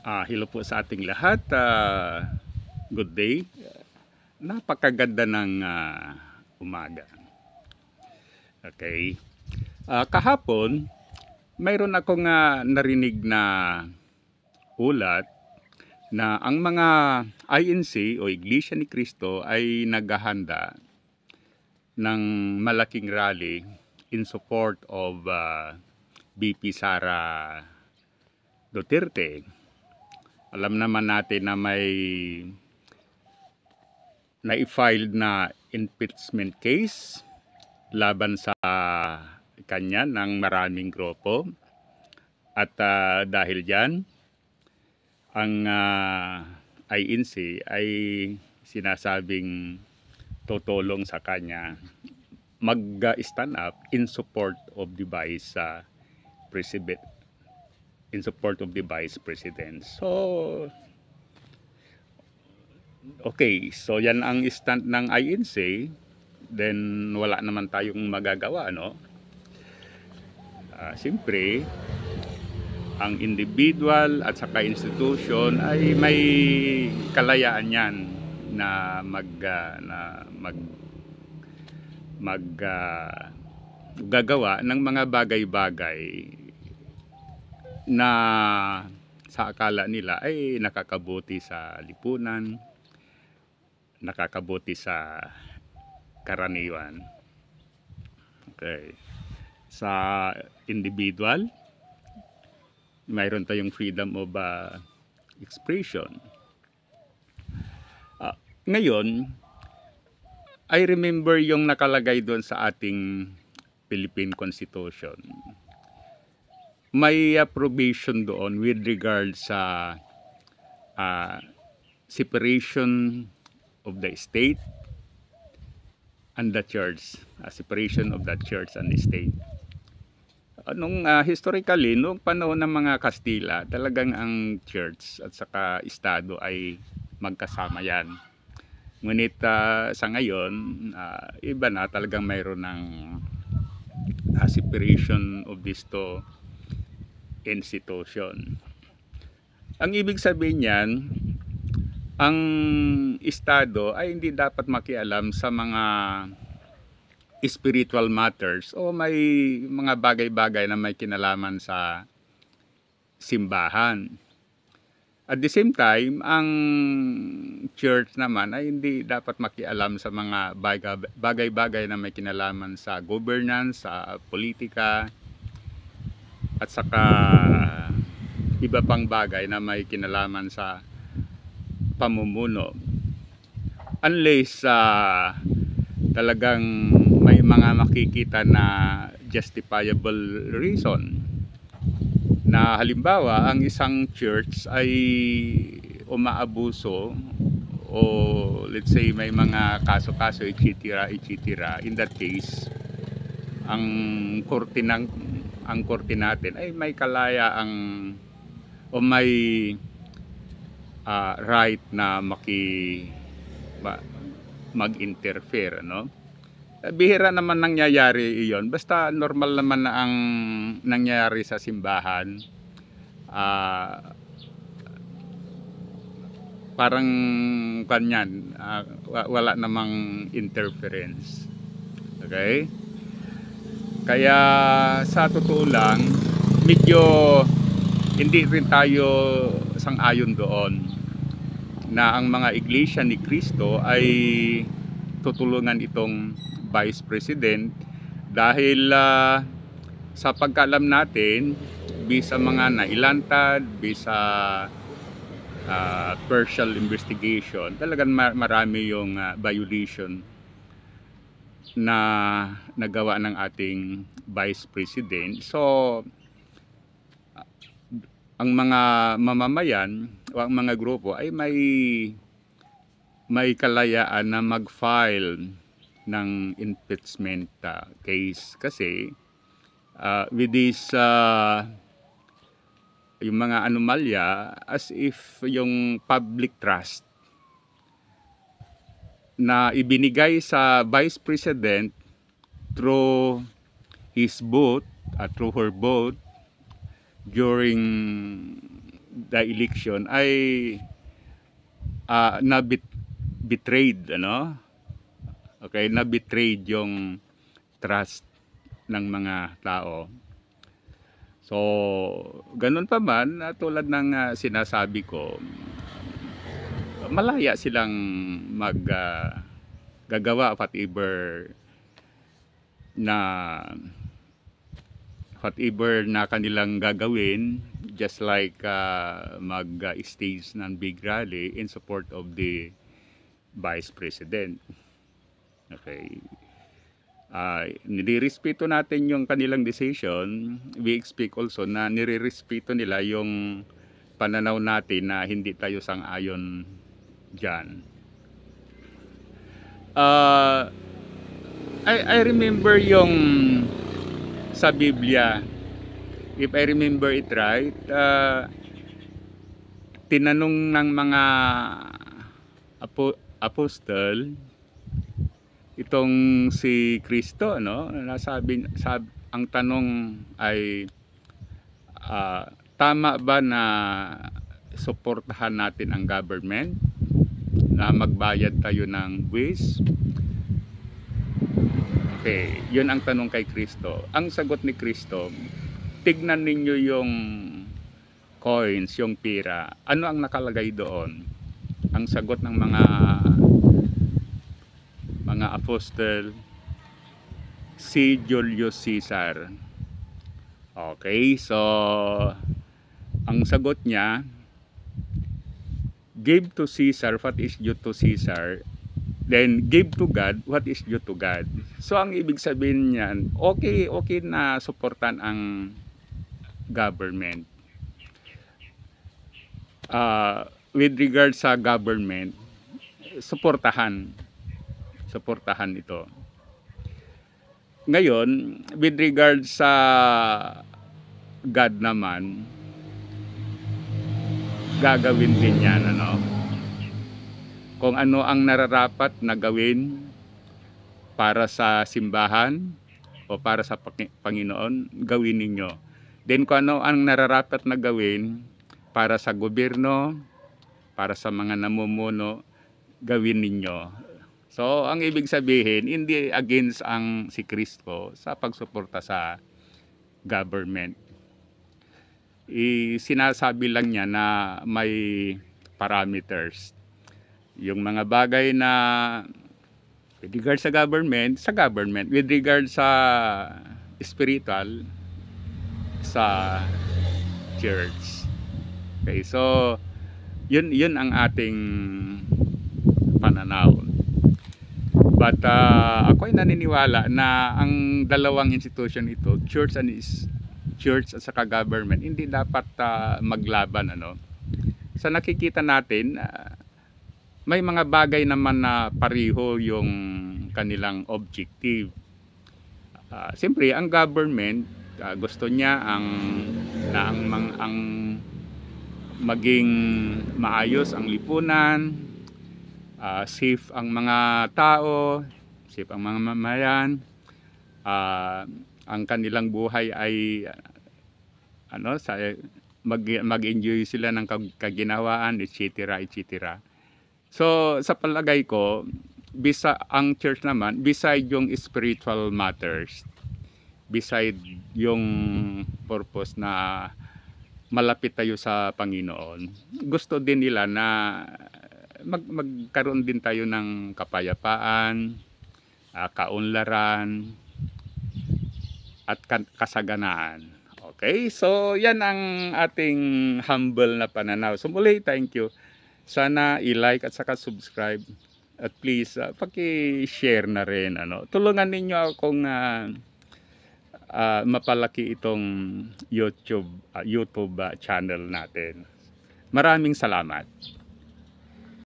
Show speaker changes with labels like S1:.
S1: Hello po sa ating lahat. Good day. Napakaganda ng umaga. Okay. Kahapon, mayroon akong narinig na ulat na ang mga INC o Iglesia ni Cristo ay naghahanda ng malaking rally in support of BP Sara Duterte. Alam naman natin na may na-filed na impeachment case laban sa kanya ng maraming grupo. At dahil dyan, ang INC ay sinasabing tutulong sa kanya mag-stand up in support of the Vice President. So, okay. So, yan ang stand ng INC. Then, wala naman tayong magagawa, no? Siyempre, ang individual at saka institution ay may kalayaan yan na gagawa ng mga bagay-bagay na sa akala nila ay nakakabuti sa lipunan, nakakabuti sa karaniwan. Okay. Sa individual, mayroon tayong freedom of expression. Ngayon, I remember yung nakalagay doon sa ating Philippine Constitution. May provision doon with regard sa separation of the state and the church, separation of the church and the state. Historically, noong panahon ng mga Kastila, talagang ang church at saka estado ay magkasama yan. Ngunit sa ngayon, iba na, talagang mayroon ng separation of these two institution. Ang ibig sabihin niyan, ang estado ay hindi dapat makialam sa mga spiritual matters o may mga bagay-bagay na may kinalaman sa simbahan. At the same time, ang church naman ay hindi dapat makialam sa mga bagay-bagay na may kinalaman sa governance, sa politika, at saka iba pang bagay na may kinalaman sa pamumuno. Unless talagang may mga makikita na justifiable reason na halimbawa ang isang church ay umaabuso o let's say may mga kaso-kaso etc. In that case, ang korte natin ay may kalayaang o may right na mag-interfere, no? Bihira naman nangyayari iyon, basta normal naman na ang nangyayari sa simbahan. Parang kanyan, wala namang interference. Okay? Kaya sa totoo lang, medyo hindi rin tayo sang-ayon doon na ang mga Iglesia ni Cristo ay tutulungan itong Vice President dahil sa pagkaalam natin, bisa mga nailantad, bisa partial investigation, talagang marami yung violation na nagawa ng ating Vice President. So, ang mga mamamayan o ang mga grupo ay may kalayaan na mag-file ng impeachment case kasi with this yung mga anomalya, as if yung public trust na ibinigay sa Vice President through his vote, through her vote during the election ay betrayed, ano? Okay, na betrayed yung trust ng mga tao. So, ganun pa man, tulad ng sinasabi ko, malaya silang gagawa na whatever na kanilang gagawin, just like mag-stage ng big rally in support of the Vice President. Okay. Nilirespeto natin yung kanilang decision. We expect also na nirirespeto nila yung pananaw natin na hindi tayo sang-ayon dyan. I remember yung sa Biblia, if I remember it right, tinanong ng mga apostol itong si Kristo, no? Ang tanong ay tama ba na suportahan natin ang government, na magbayad tayo ng buwis? Okay, yun ang tanong kay Kristo. Ang sagot ni Kristo, tignan ninyo yung coins, yung pira. Ano ang nakalagay doon? Ang sagot ng mga apostol, si Julius Caesar. Okay, so ang sagot niya, give to Caesar what is due to Caesar, then give to God what is due to God. So ang ibig sabihin niyan, okay na suportan ang government. With regard sa government, suportahan ito. Ngayon, with regard sa God naman, gagawin din yan, ano? Kung ano ang nararapat na gawin para sa simbahan o para sa Panginoon, gawin ninyo. Then kung ano ang nararapat na gawin para sa gobyerno, para sa mga namumuno, gawin ninyo. So, ang ibig sabihin, hindi against ang si Kristo sa pagsuporta sa government. Sinasabi lang niya na may parameters. Yung mga bagay na with regard sa government, with regard sa spiritual, sa church. Okay, so yun ang ating pananaw. But ako ay naniniwala na ang dalawang institution ito, church at saka government, hindi dapat maglaban, ano. Sa nakikita natin, may mga bagay naman na pariho yung kanilang objective. Siyempre, ang government gusto niya ang maging maayos ang lipunan, safe ang mga tao, safe ang mga mamayan, ang kanilang buhay ay mag-enjoy sila ng kaginhawaan, etc. So sa palagay ko, ang church naman, beside yung spiritual matters, beside yung purpose na malapit tayo sa Panginoon, gusto din nila na magkaroon din tayo ng kapayapaan, kaunlaran, at kasaganaan. Okay, so yan ang ating humble na pananaw. So muli, thank you. Sana i-like at saka subscribe. At please, paki-share na rin. Tulungan ninyo akong mapalaki itong YouTube channel natin. Maraming salamat.